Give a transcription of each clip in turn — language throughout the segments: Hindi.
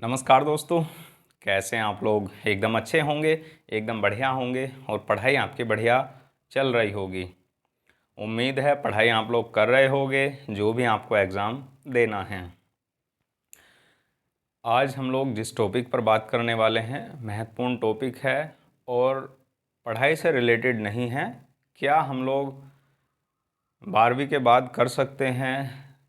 नमस्कार दोस्तों, कैसे हैं आप लोग। एकदम अच्छे होंगे, एकदम बढ़िया होंगे और पढ़ाई आपकी बढ़िया चल रही होगी। उम्मीद है पढ़ाई आप लोग कर रहे होंगे जो भी आपको एग्ज़ाम देना है। आज हम लोग जिस टॉपिक पर बात करने वाले हैं महत्वपूर्ण टॉपिक है और पढ़ाई से रिलेटेड नहीं है। क्या हम लोग 12वीं के बाद कर सकते हैं,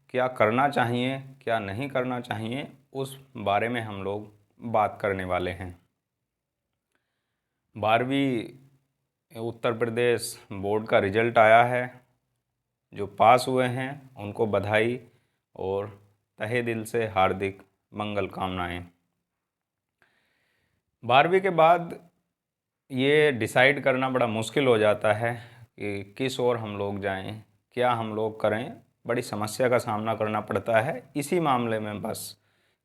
क्या करना चाहिए, क्या नहीं करना चाहिए, उस बारे में हम लोग बात करने वाले हैं। 12वीं उत्तर प्रदेश बोर्ड का रिजल्ट आया है। जो पास हुए हैं उनको बधाई और तहे दिल से हार्दिक मंगल कामनाएं। 12वीं के बाद ये डिसाइड करना बड़ा मुश्किल हो जाता है कि किस ओर हम लोग जाएं, क्या हम लोग करें। बड़ी समस्या का सामना करना पड़ता है इसी मामले में बस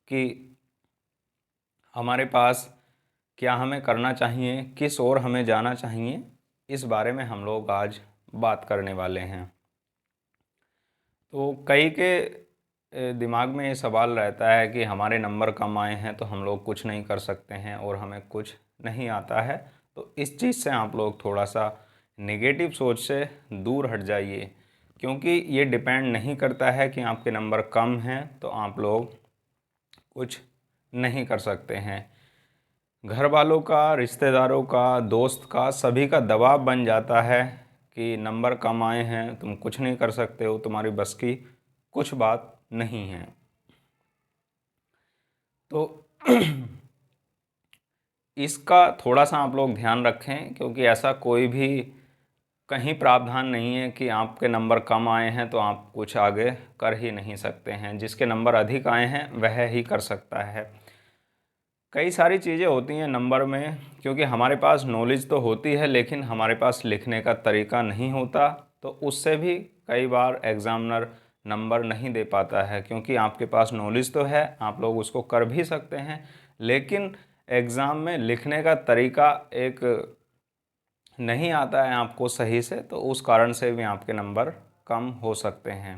कि हमारे पास क्या हमें करना चाहिए, किस ओर हमें जाना चाहिए। इस बारे में हम लोग आज बात करने वाले हैं। तो कई के दिमाग में ये सवाल रहता है कि हमारे नंबर कम आए हैं तो हम लोग कुछ नहीं कर सकते हैं और हमें कुछ नहीं आता है। तो इस चीज़ से आप लोग थोड़ा सा नेगेटिव सोच से दूर हट जाइए, क्योंकि ये डिपेंड नहीं करता है कि आपके नंबर कम हैं तो आप लोग कुछ नहीं कर सकते हैं। घर वालों का, रिश्तेदारों का, दोस्त का, सभी का दबाव बन जाता है कि नंबर कम आए हैं, तुम कुछ नहीं कर सकते हो, तुम्हारी बस की कुछ बात नहीं है। तो इसका थोड़ा सा आप लोग ध्यान रखें, क्योंकि ऐसा कोई भी कहीं प्रावधान नहीं है कि आपके नंबर कम आए हैं तो आप कुछ आगे कर ही नहीं सकते हैं। जिसके नंबर अधिक आए हैं वह ही कर सकता है। कई सारी चीज़ें होती हैं नंबर में, क्योंकि हमारे पास नॉलेज तो होती है लेकिन हमारे पास लिखने का तरीका नहीं होता, तो उससे भी कई बार एग्ज़ामिनर नंबर नहीं दे पाता है। क्योंकि आपके पास नॉलेज तो है, आप लोग उसको कर भी सकते हैं, लेकिन एग्ज़ाम में लिखने का तरीका एक नहीं आता है आपको सही से, तो उस कारण से भी आपके नंबर कम हो सकते हैं।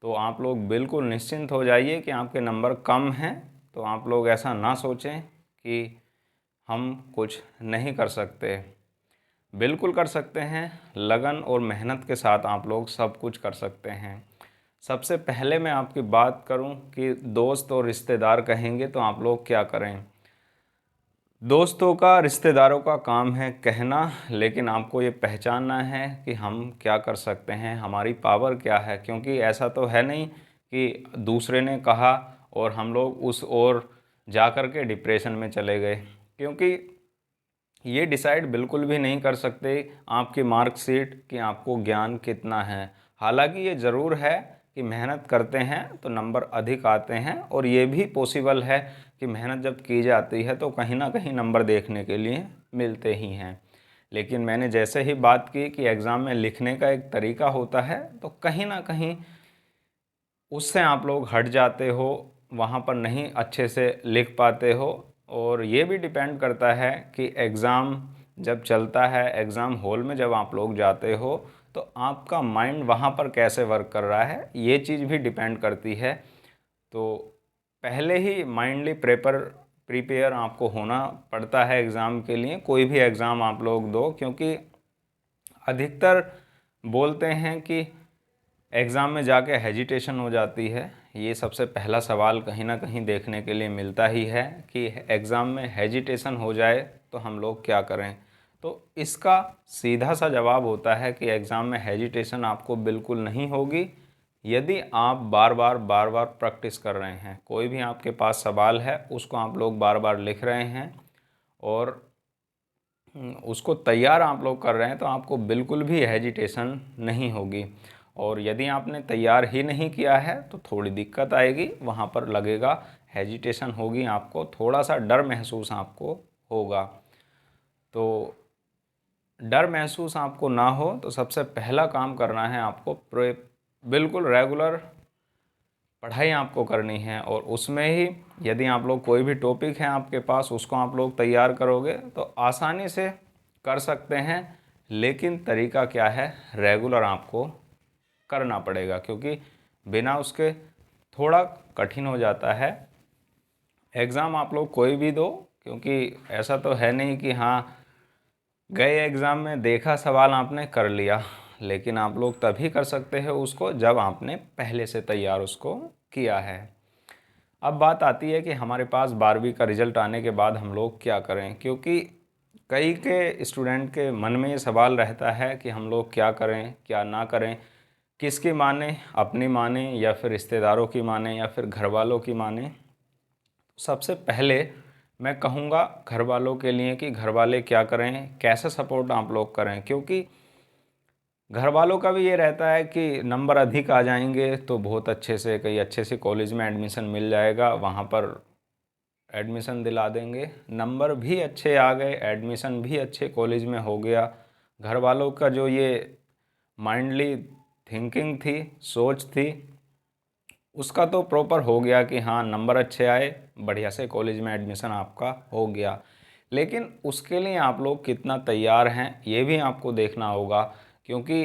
तो आप लोग बिल्कुल निश्चिंत हो जाइए कि आपके नंबर कम हैं, तो आप लोग ऐसा ना सोचें कि हम कुछ नहीं कर सकते। बिल्कुल कर सकते हैं। लगन और मेहनत के साथ आप लोग सब कुछ कर सकते हैं। सबसे पहले मैं आपकी बात करूं कि दोस्त और रिश्तेदार कहेंगे तो आप लोग क्या करें। दोस्तों का, रिश्तेदारों का काम है कहना, लेकिन आपको ये पहचानना है कि हम क्या कर सकते हैं, हमारी पावर क्या है। क्योंकि ऐसा तो है नहीं कि दूसरे ने कहा और हम लोग उस ओर जा कर के डिप्रेशन में चले गए। क्योंकि ये डिसाइड बिल्कुल भी नहीं कर सकते आपकी मार्कशीट कि आपको ज्ञान कितना है। हालांकि ये ज़रूर है कि मेहनत करते हैं तो नंबर अधिक आते हैं, और ये भी पॉसिबल है कि मेहनत जब की जाती है तो कहीं ना कहीं नंबर देखने के लिए मिलते ही हैं। लेकिन मैंने जैसे ही बात की कि एग्ज़ाम में लिखने का एक तरीका होता है, तो कहीं ना कहीं उससे आप लोग हट जाते हो, वहाँ पर नहीं अच्छे से लिख पाते हो। और ये भी डिपेंड करता है कि एग्ज़ाम जब चलता है, एग्ज़ाम हॉल में जब आप लोग जाते हो, तो आपका माइंड वहाँ पर कैसे वर्क कर रहा है, ये चीज़ भी डिपेंड करती है। तो पहले ही माइंडली प्रिपेयर आपको होना पड़ता है एग्ज़ाम के लिए। कोई भी एग्ज़ाम आप लोग दो, क्योंकि अधिकतर बोलते हैं कि एग्ज़ाम में जाके हेजिटेशन हो जाती है। ये सबसे पहला सवाल कहीं ना कहीं देखने के लिए मिलता ही है कि एग्ज़ाम में हेजिटेशन हो जाए तो हम लोग क्या करें। तो इसका सीधा सा जवाब होता है कि एग्ज़ाम में हेजिटेशन आपको बिल्कुल नहीं होगी यदि आप बार बार प्रैक्टिस कर रहे हैं। कोई भी आपके पास सवाल है उसको आप लोग बार बार लिख रहे हैं और उसको तैयार आप लोग कर रहे हैं, तो आपको बिल्कुल भी हेजिटेशन नहीं होगी। और यदि आपने तैयार ही नहीं किया है तो थोड़ी दिक्कत आएगी, वहाँ पर लगेगा हेजिटेशन होगी, आपको थोड़ा सा डर महसूस आपको होगा। तो डर महसूस आपको ना हो तो सबसे पहला काम करना है आपको बिल्कुल रेगुलर पढ़ाई आपको करनी है। और उसमें ही यदि आप लोग कोई भी टॉपिक है आपके पास, उसको आप लोग तैयार करोगे तो आसानी से कर सकते हैं। लेकिन तरीका क्या है, रेगुलर आपको करना पड़ेगा, क्योंकि बिना उसके थोड़ा कठिन हो जाता है। एग्ज़ाम आप लोग कोई भी दो, क्योंकि ऐसा तो है नहीं कि हाँ गए एग्ज़ाम में देखा सवाल आपने कर लिया, लेकिन आप लोग तभी कर सकते हैं उसको जब आपने पहले से तैयार उसको किया है। अब बात आती है कि हमारे पास 12वीं का रिज़ल्ट आने के बाद हम लोग क्या करें, क्योंकि कई के स्टूडेंट के मन में ये सवाल रहता है कि हम लोग क्या करें क्या ना करें, किसकी माने, अपनी माने या फिर रिश्तेदारों की माने या फिर घर वालों की माने। सबसे पहले मैं कहूँगा घर वालों के लिए कि घर वाले क्या करें, कैसे सपोर्ट आप लोग करें, क्योंकि घर वालों का भी ये रहता है कि नंबर अधिक आ जाएंगे तो बहुत अच्छे से कई अच्छे से कॉलेज में एडमिशन मिल जाएगा, वहाँ पर एडमिशन दिला देंगे। नंबर भी अच्छे आ गए, एडमिशन भी अच्छे कॉलेज में हो गया, घर वालों का जो ये माइंडली थिंकिंग थी, सोच थी, उसका तो प्रॉपर हो गया कि हाँ नंबर अच्छे आए, बढ़िया से कॉलेज में एडमिशन आपका हो गया। लेकिन उसके लिए आप लोग कितना तैयार हैं ये भी आपको देखना होगा, क्योंकि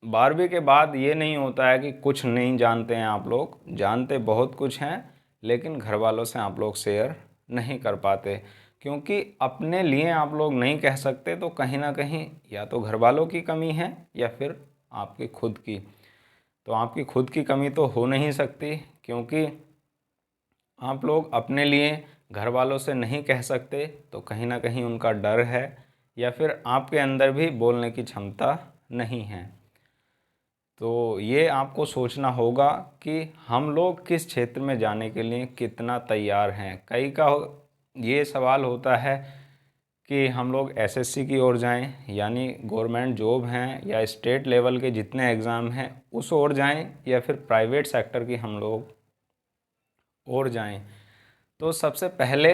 12वीं के बाद ये नहीं होता है कि कुछ नहीं जानते हैं, आप लोग जानते बहुत कुछ हैं, लेकिन घर वालों से आप लोग शेयर नहीं कर पाते, क्योंकि अपने लिए आप लोग नहीं कह सकते, तो कहीं ना कहीं या तो घर वालों की कमी है या फिर आपकी खुद की। तो आपकी खुद की कमी तो हो नहीं सकती, क्योंकि आप लोग अपने लिए घर वालों से नहीं कह सकते, तो कहीं ना कहीं उनका डर है या फिर आपके अंदर भी बोलने की क्षमता नहीं है। तो ये आपको सोचना होगा कि हम लोग किस क्षेत्र में जाने के लिए कितना तैयार हैं। कई का ये सवाल होता है कि हम लोग एसएससी की ओर जाएं, यानी गवर्नमेंट जॉब हैं या स्टेट लेवल के जितने एग्ज़ाम हैं उस ओर जाएं, या फिर प्राइवेट सेक्टर की हम लोग और जाएं। तो सबसे पहले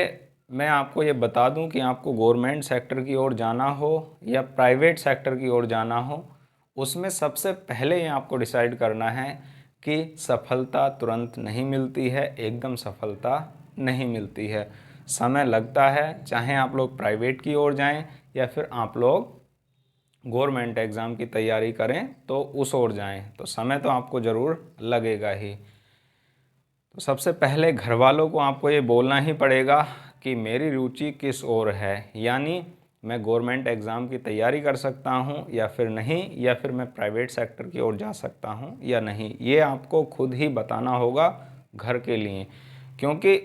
मैं आपको ये बता दूं कि आपको गवर्नमेंट सेक्टर की ओर जाना हो या प्राइवेट सेक्टर की ओर जाना हो, उसमें सबसे पहले ये आपको डिसाइड करना है कि सफलता तुरंत नहीं मिलती है, एकदम सफलता नहीं मिलती है, समय लगता है। चाहे आप लोग प्राइवेट की ओर जाएं या फिर आप लोग गवर्नमेंट एग्ज़ाम की तैयारी करें तो उस ओर जाएं, तो समय तो आपको ज़रूर लगेगा ही। तो सबसे पहले घर वालों को आपको ये बोलना ही पड़ेगा कि मेरी रुचि किस ओर है, यानी मैं गवर्नमेंट एग्ज़ाम की तैयारी कर सकता हूँ या फिर नहीं, या फिर मैं प्राइवेट सेक्टर की ओर जा सकता हूँ या नहीं, ये आपको खुद ही बताना होगा घर के लिए। क्योंकि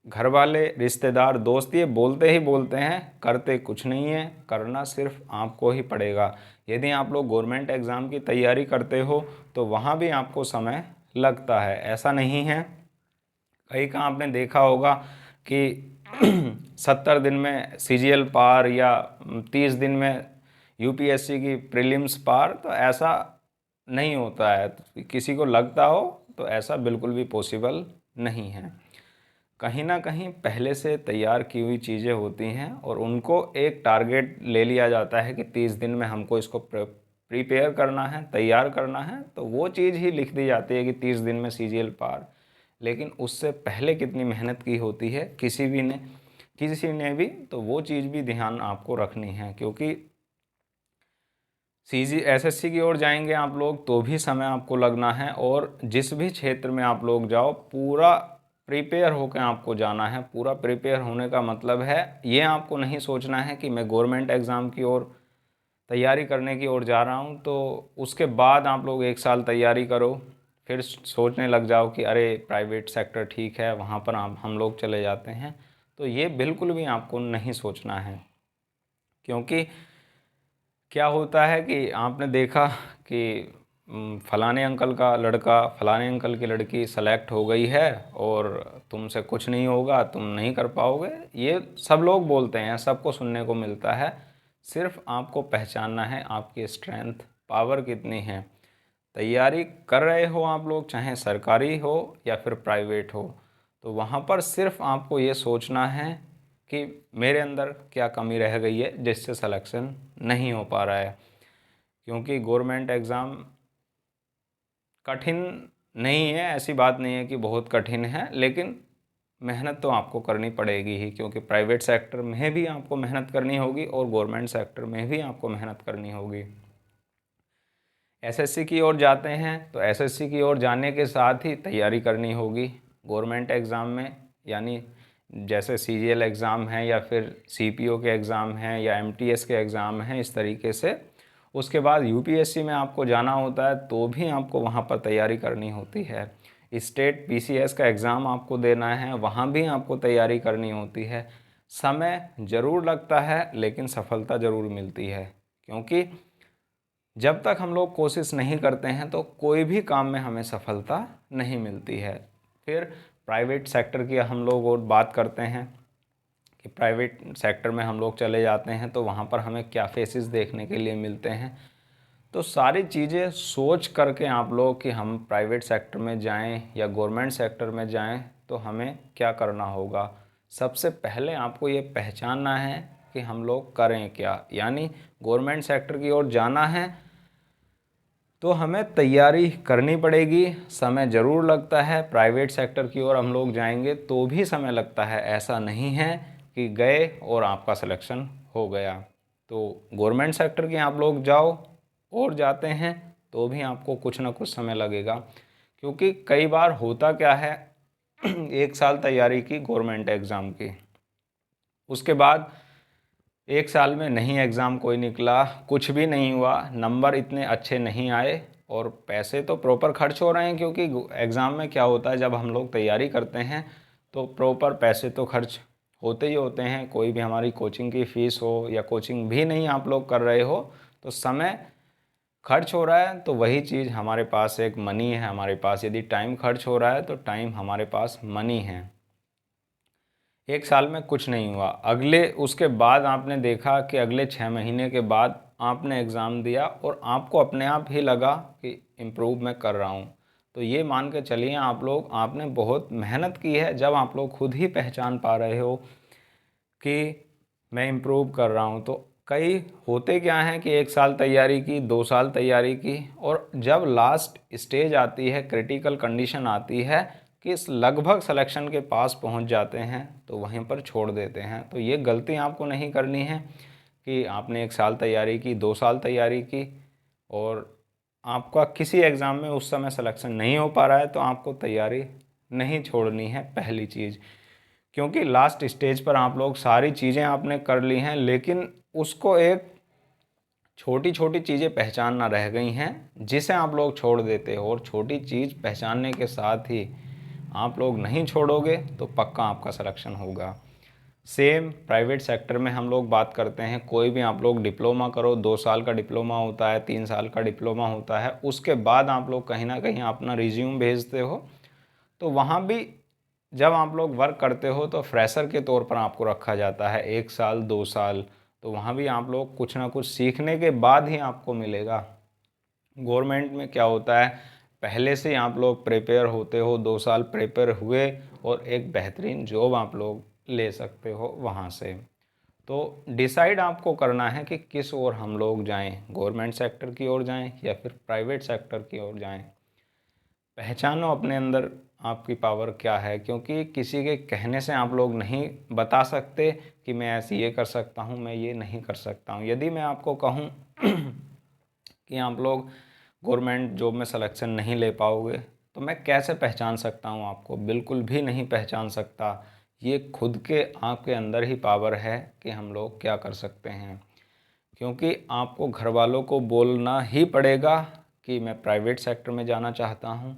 घर वाले, रिश्तेदार, दोस्त ये बोलते ही बोलते हैं, करते कुछ नहीं है, करना सिर्फ आपको ही पड़ेगा। यदि आप लोग गवर्नमेंट एग्ज़ाम की तैयारी करते हो तो वहाँ भी आपको समय लगता है, ऐसा नहीं है। कई का आपने देखा होगा कि 70 दिन में सीजीएल पार या 30 दिन में यूपीएससी की प्रीलिम्स पार, तो ऐसा नहीं होता है। किसी को लगता हो तो ऐसा बिल्कुल भी पॉसिबल नहीं है। कहीं ना कहीं पहले से तैयार की हुई चीज़ें होती हैं और उनको एक टारगेट ले लिया जाता है कि 30 दिन में हमको इसको प्रिपेयर करना है, तैयार करना है, तो वो चीज़ ही लिख दी जाती है कि 30 दिन में सीजीएल पार। लेकिन उससे पहले कितनी मेहनत की होती है किसी ने भी, तो वो चीज़ भी ध्यान आपको रखनी है। क्योंकि एसएससी की ओर जाएंगे आप लोग तो भी समय आपको लगना है, और जिस भी क्षेत्र में आप लोग जाओ पूरा प्रिपेयर होकर आपको जाना है। पूरा प्रिपेयर होने का मतलब है ये आपको नहीं सोचना है कि मैं गवर्नमेंट एग्ज़ाम की ओर तैयारी करने की ओर जा रहा हूँ तो उसके बाद आप लोग 1 साल तैयारी करो फिर सोचने लग जाओ कि अरे प्राइवेट सेक्टर ठीक है, वहाँ पर हम लोग चले जाते हैं। तो ये बिल्कुल भी आपको नहीं सोचना है। क्योंकि क्या होता है कि आपने देखा कि फलाने अंकल का लड़का, फलाने अंकल की लड़की सेलेक्ट हो गई है और तुमसे कुछ नहीं होगा, तुम नहीं कर पाओगे, ये सब लोग बोलते हैं, सबको सुनने को मिलता है। सिर्फ आपको पहचानना है आपकी स्ट्रेंथ, पावर कितनी है। तैयारी कर रहे हो आप लोग, चाहे सरकारी हो या फिर प्राइवेट हो, तो वहाँ पर सिर्फ आपको ये सोचना है कि मेरे अंदर क्या कमी रह गई है जिससे सिलेक्शन नहीं हो पा रहा है। क्योंकि गवर्नमेंट एग्ज़ाम कठिन नहीं है, ऐसी बात नहीं है कि बहुत कठिन है, लेकिन मेहनत तो आपको करनी पड़ेगी ही। क्योंकि प्राइवेट सेक्टर में भी आपको मेहनत करनी होगी और गवर्नमेंट सेक्टर में भी आपको मेहनत करनी होगी। एसएससी की ओर जाते हैं तो एसएससी की ओर जाने के साथ ही तैयारी करनी होगी गवर्नमेंट एग्ज़ाम में, यानी जैसे CGL एग्ज़ाम है या फिर CPO के एग्ज़ाम हैं या MTS के एग्ज़ाम हैं, इस तरीके से। उसके बाद UPSC में आपको जाना होता है तो भी आपको वहाँ पर तैयारी करनी होती है। स्टेट PCS का एग्ज़ाम आपको देना है, वहाँ भी आपको तैयारी करनी होती है। समय ज़रूर लगता है लेकिन सफलता ज़रूर मिलती है, क्योंकि जब तक हम लोग कोशिश नहीं करते हैं तो कोई भी काम में हमें सफलता नहीं मिलती है। फिर प्राइवेट सेक्टर की हम लोग और बात करते हैं कि प्राइवेट सेक्टर में हम लोग चले जाते हैं तो वहाँ पर हमें क्या फेसेस देखने के लिए मिलते हैं। तो सारी चीज़ें सोच करके आप लोग कि हम प्राइवेट सेक्टर में जाएं या गवर्नमेंट सेक्टर में जाएं तो हमें क्या करना होगा। सबसे पहले आपको ये पहचानना है कि हम लोग करें क्या। यानी गवर्नमेंट सेक्टर की ओर जाना है तो हमें तैयारी करनी पड़ेगी, समय ज़रूर लगता है। प्राइवेट सेक्टर की ओर हम लोग जाएंगे तो भी समय लगता है, ऐसा नहीं है कि गए और आपका सिलेक्शन हो गया। तो गवर्नमेंट सेक्टर के आप लोग जाओ और जाते हैं तो भी आपको कुछ ना कुछ समय लगेगा, क्योंकि कई बार होता क्या है 1 साल तैयारी की गवर्नमेंट एग्ज़ाम की, उसके बाद 1 साल में नहीं एग्ज़ाम कोई निकला, कुछ भी नहीं हुआ, नंबर इतने अच्छे नहीं आए और पैसे तो प्रॉपर खर्च हो रहे हैं। क्योंकि एग्ज़ाम में क्या होता है, जब हम लोग तैयारी करते हैं तो प्रॉपर पैसे तो खर्च होते ही होते हैं। कोई भी हमारी कोचिंग की फ़ीस हो या कोचिंग भी नहीं आप लोग कर रहे हो तो समय खर्च हो रहा है। तो वही चीज़ हमारे पास एक मनी है, हमारे पास यदि टाइम खर्च हो रहा है तो टाइम हमारे पास मनी है। 1 साल में कुछ नहीं हुआ, अगले उसके बाद आपने देखा कि अगले 6 महीने के बाद आपने एग्ज़ाम दिया और आपको अपने आप ही लगा कि इम्प्रूव मैं कर रहा हूँ। तो ये मान के चलिए आप लोग आपने बहुत मेहनत की है। जब आप लोग खुद ही पहचान पा रहे हो कि मैं इम्प्रूव कर रहा हूँ, तो कई होते क्या हैं कि 1 साल तैयारी की, 2 साल तैयारी की, और जब लास्ट स्टेज आती है, क्रिटिकल कंडीशन आती है कि इस लगभग सिलेक्शन के पास पहुंच जाते हैं तो वहीं पर छोड़ देते हैं। तो ये गलती आपको नहीं करनी है कि आपने 1 साल तैयारी की, 2 साल तैयारी की और आपका किसी एग्ज़ाम में उस समय सिलेक्शन नहीं हो पा रहा है, तो आपको तैयारी नहीं छोड़नी है पहली चीज़। क्योंकि लास्ट स्टेज पर आप लोग सारी चीज़ें आपने कर ली हैं, लेकिन उसको एक छोटी छोटी चीज़ें पहचानना रह गई हैं जिसे आप लोग छोड़ देते हो। और छोटी चीज़ पहचानने के साथ ही आप लोग नहीं छोड़ोगे तो पक्का आपका सिलेक्शन होगा। सेम प्राइवेट सेक्टर में हम लोग बात करते हैं, कोई भी आप लोग डिप्लोमा करो, 2 साल का डिप्लोमा होता है, 3 साल का डिप्लोमा होता है, उसके बाद आप लोग कहीं ना कहीं अपना रिज्यूम भेजते हो। तो वहाँ भी जब आप लोग वर्क करते हो तो फ्रेशर के तौर पर आपको रखा जाता है 1 साल 2 साल। तो वहाँ भी आप लोग कुछ ना कुछ सीखने के बाद ही आपको मिलेगा। गवर्नमेंट में क्या होता है, पहले से आप लोग प्रिपेयर होते हो, 2 साल प्रिपेयर हुए और एक बेहतरीन जॉब आप लोग ले सकते हो वहाँ से। तो डिसाइड आपको करना है कि किस ओर हम लोग जाएं, गवर्नमेंट सेक्टर की ओर जाएं या फिर प्राइवेट सेक्टर की ओर जाएं। पहचानो अपने अंदर आपकी पावर क्या है, क्योंकि किसी के कहने से आप लोग नहीं बता सकते कि मैं ऐसे ये कर सकता हूँ, मैं ये नहीं कर सकता हूँ। यदि मैं आपको कहूँ कि आप लोग गवर्नमेंट जॉब में सिलेक्शन नहीं ले पाओगे तो मैं कैसे पहचान सकता हूँ आपको, बिल्कुल भी नहीं पहचान सकता। ये खुद के आपके अंदर ही पावर है कि हम लोग क्या कर सकते हैं। क्योंकि आपको घर वालों को बोलना ही पड़ेगा कि मैं प्राइवेट सेक्टर में जाना चाहता हूँ,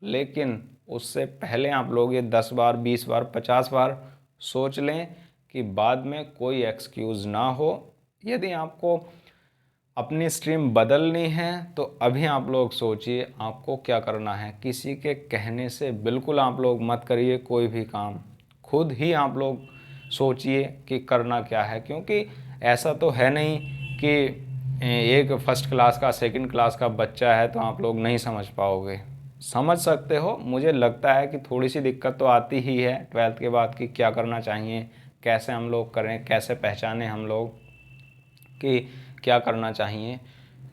लेकिन उससे पहले आप लोग ये 10 बार 20 बार 50 बार सोच लें कि बाद में कोई एक्सक्यूज़ ना हो। यदि आपको अपनी स्ट्रीम बदलनी है तो अभी आप लोग सोचिए आपको क्या करना है। किसी के कहने से बिल्कुल आप लोग मत करिए कोई भी काम, खुद ही आप लोग सोचिए कि करना क्या है। क्योंकि ऐसा तो है नहीं कि एक फर्स्ट क्लास का सेकंड क्लास का बच्चा है तो आप लोग नहीं समझ पाओगे, समझ सकते हो। मुझे लगता है कि थोड़ी सी दिक्कत तो आती ही है 12th के बाद कि क्या करना चाहिए, कैसे हम लोग करें, कैसे पहचानें हम लोग कि क्या करना चाहिए।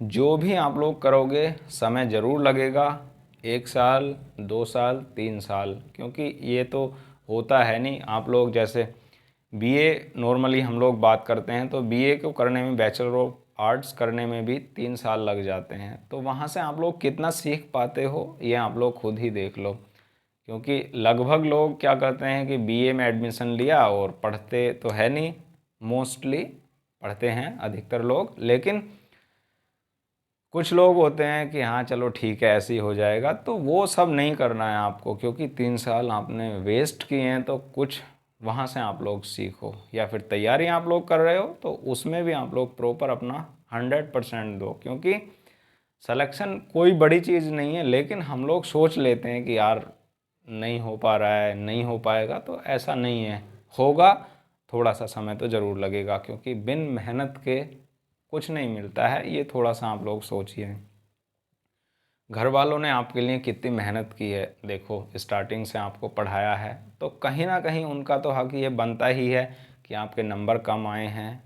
जो भी आप लोग करोगे समय ज़रूर लगेगा, 1 साल 2 साल 3 साल, क्योंकि ये तो होता है नहीं। आप लोग जैसे बीए नॉर्मली हम लोग बात करते हैं तो बीए को करने में, बैचलर ऑफ आर्ट्स करने में भी 3 साल लग जाते हैं। तो वहाँ से आप लोग कितना सीख पाते हो ये आप लोग खुद ही देख लो। क्योंकि लगभग लोग क्या करते हैं कि बीए में एडमिशन लिया और पढ़ते तो है नहीं, मोस्टली पढ़ते हैं अधिकतर लोग, लेकिन कुछ लोग होते हैं कि हाँ चलो ठीक है ऐसे ही हो जाएगा। तो वो सब नहीं करना है आपको, क्योंकि 3 साल आपने वेस्ट किए हैं, तो कुछ वहाँ से आप लोग सीखो, या फिर तैयारी आप लोग कर रहे हो तो उसमें भी आप लोग प्रॉपर अपना 100% दो। क्योंकि सिलेक्शन कोई बड़ी चीज़ नहीं है, लेकिन हम लोग सोच लेते हैं कि यार नहीं हो पा रहा है, नहीं हो पाएगा, तो ऐसा नहीं है, होगा। थोड़ा सा समय तो ज़रूर लगेगा, क्योंकि बिन मेहनत के कुछ नहीं मिलता है, ये थोड़ा सा आप लोग सोचिए। घर वालों ने आपके लिए कितनी मेहनत की है, देखो स्टार्टिंग से आपको पढ़ाया है, तो कहीं ना कहीं उनका तो हक ये बनता ही है कि आपके नंबर कम आए हैं,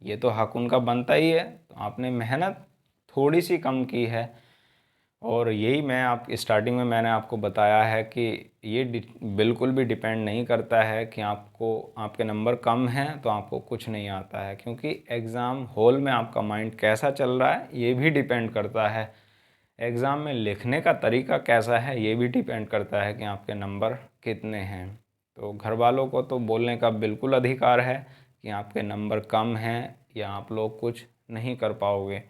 ये तो हक उनका बनता ही है। तो आपने मेहनत थोड़ी सी कम की है, और यही मैं आप स्टार्टिंग में मैंने आपको बताया है कि ये बिल्कुल भी डिपेंड नहीं करता है कि आपको आपके नंबर कम हैं तो आपको कुछ नहीं आता है, क्योंकि एग्ज़ाम हॉल में आपका माइंड कैसा चल रहा है ये भी डिपेंड करता है। एग्ज़ाम में लिखने का तरीका कैसा है ये भी डिपेंड करता है कि आपके नंबर कितने हैं। तो घर वालों को तो बोलने का बिल्कुल अधिकार है कि आपके नंबर कम हैं या आप लोग कुछ नहीं कर पाओगे,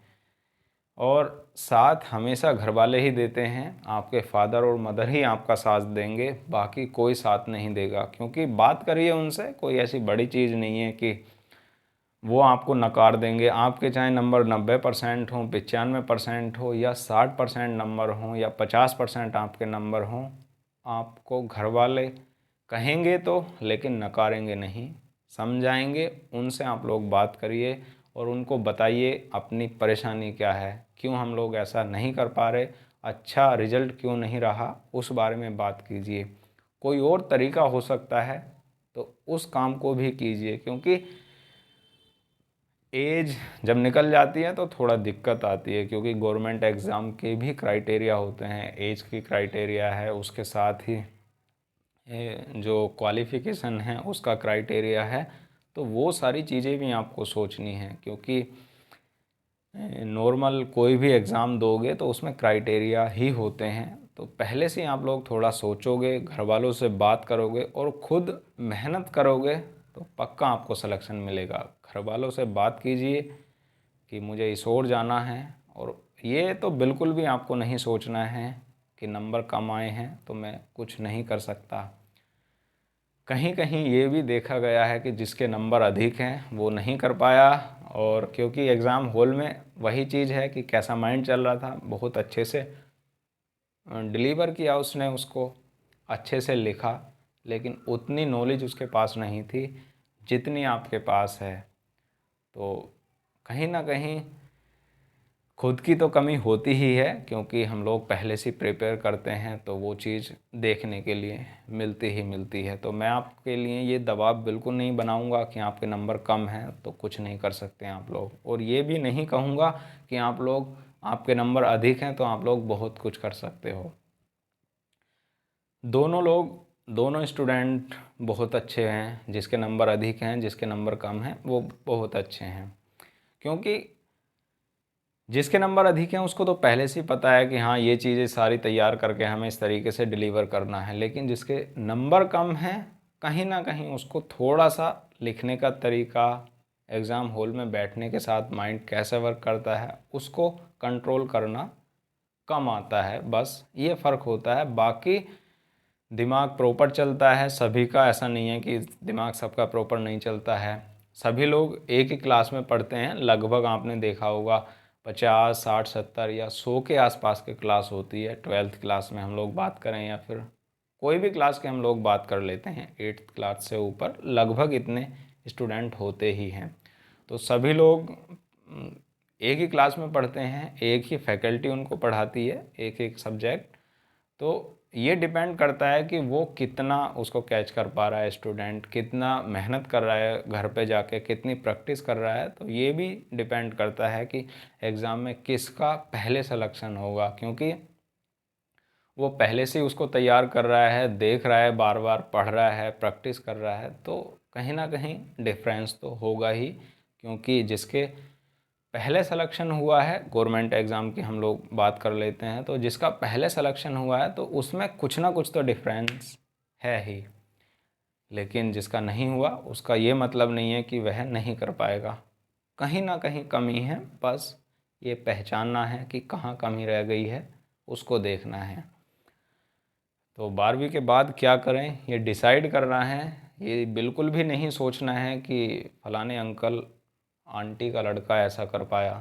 और साथ हमेशा घर वाले ही देते हैं, आपके फादर और मदर ही आपका साथ देंगे, बाकी कोई साथ नहीं देगा। क्योंकि बात करिए उनसे, कोई ऐसी बड़ी चीज़ नहीं है कि वो आपको नकार देंगे। आपके चाहे नंबर 90% हो, 95% हो, या 60% नंबर हों, या 50% आपके नंबर हों, आपको घर वाले कहेंगे तो, लेकिन नकारेंगे नहीं, समझाएंगे। उनसे आप लोग बात करिए और उनको बताइए अपनी परेशानी क्या है, क्यों हम लोग ऐसा नहीं कर पा रहे, अच्छा रिजल्ट क्यों नहीं रहा, उस बारे में बात कीजिए। कोई और तरीका हो सकता है तो उस काम को भी कीजिए, क्योंकि एज जब निकल जाती है तो थोड़ा दिक्कत आती है, क्योंकि गवर्नमेंट एग्ज़ाम के भी क्राइटेरिया होते हैं, एज की क्राइटेरिया है, उसके साथ ही जो क्वालिफ़िकेशन है उसका क्राइटेरिया है। तो वो सारी चीज़ें भी आपको सोचनी हैं, क्योंकि नॉर्मल कोई भी एग्ज़ाम दोगे तो उसमें क्राइटेरिया ही होते हैं। तो पहले से आप लोग थोड़ा सोचोगे, घर वालों से बात करोगे और ख़ुद मेहनत करोगे तो पक्का आपको सिलेक्शन मिलेगा। घर वालों से बात कीजिए कि मुझे इस ओर जाना है, और ये तो बिल्कुल भी आपको नहीं सोचना है कि नंबर कम आए हैं तो मैं कुछ नहीं कर सकता। कहीं कहीं ये भी देखा गया है कि जिसके नंबर अधिक हैं वो नहीं कर पाया, और क्योंकि एग्ज़ाम हॉल में वही चीज़ है कि कैसा माइंड चल रहा था, बहुत अच्छे से डिलीवर किया उसने, उसको अच्छे से लिखा, लेकिन उतनी नॉलेज उसके पास नहीं थी जितनी आपके पास है। तो कहीं ना कहीं खुद की तो कमी होती ही है, क्योंकि हम लोग पहले से प्रिपेयर करते हैं तो वो चीज़ देखने के लिए मिलती ही मिलती है। तो मैं आपके लिए ये दबाव बिल्कुल नहीं बनाऊंगा कि आपके नंबर कम हैं तो कुछ नहीं कर सकते आप लोग, और ये भी नहीं कहूँगा कि आप लोग आपके नंबर अधिक हैं तो आप लोग बहुत कुछ कर सकते हो। दोनों स्टूडेंट बहुत अच्छे हैं, जिसके नंबर अधिक हैं जिसके नंबर कम हैं वो बहुत अच्छे हैं। क्योंकि जिसके नंबर अधिक हैं उसको तो पहले से ही पता है कि हाँ ये चीज़ें सारी तैयार करके हमें इस तरीके से डिलीवर करना है, लेकिन जिसके नंबर कम हैं कहीं ना कहीं उसको थोड़ा सा लिखने का तरीका, एग्ज़ाम हॉल में बैठने के साथ माइंड कैसे वर्क करता है उसको कंट्रोल करना कम आता है, बस ये फ़र्क होता है। बाकी दिमाग प्रॉपर चलता है सभी का, ऐसा नहीं है कि दिमाग सबका प्रॉपर नहीं चलता है। सभी लोग एक ही क्लास में पढ़ते हैं, लगभग आपने देखा होगा 50, 60, 70 या 100 के आसपास की क्लास होती है। 12th क्लास में हम लोग बात करें या फिर कोई भी क्लास के हम लोग बात कर लेते हैं, 8th क्लास से ऊपर लगभग इतने स्टूडेंट होते ही हैं। तो सभी लोग एक ही क्लास में पढ़ते हैं, एक ही फैकल्टी उनको पढ़ाती है एक एक सब्जेक्ट। तो ये डिपेंड करता है कि वो कितना उसको कैच कर पा रहा है, स्टूडेंट कितना मेहनत कर रहा है, घर पे जाके कितनी प्रैक्टिस कर रहा है। तो ये भी डिपेंड करता है कि एग्ज़ाम में किसका पहले सिलेक्शन होगा, क्योंकि वो पहले से उसको तैयार कर रहा है, देख रहा है, बार बार पढ़ रहा है, प्रैक्टिस कर रहा है, तो कहीं ना कहीं डिफरेंस तो होगा ही। क्योंकि जिसके पहले सिलेक्शन हुआ है गवर्नमेंट एग्ज़ाम की हम लोग बात कर लेते हैं, तो जिसका पहले सिलेक्शन हुआ है तो उसमें कुछ ना कुछ तो डिफरेंस है ही, लेकिन जिसका नहीं हुआ उसका ये मतलब नहीं है कि वह नहीं कर पाएगा। कहीं ना कहीं कमी है, बस ये पहचानना है कि कहाँ कमी रह गई है, उसको देखना है। तो 12वीं के बाद क्या करें ये डिसाइड करना है। ये बिल्कुल भी नहीं सोचना है कि फलाने अंकल आंटी का लड़का ऐसा कर पाया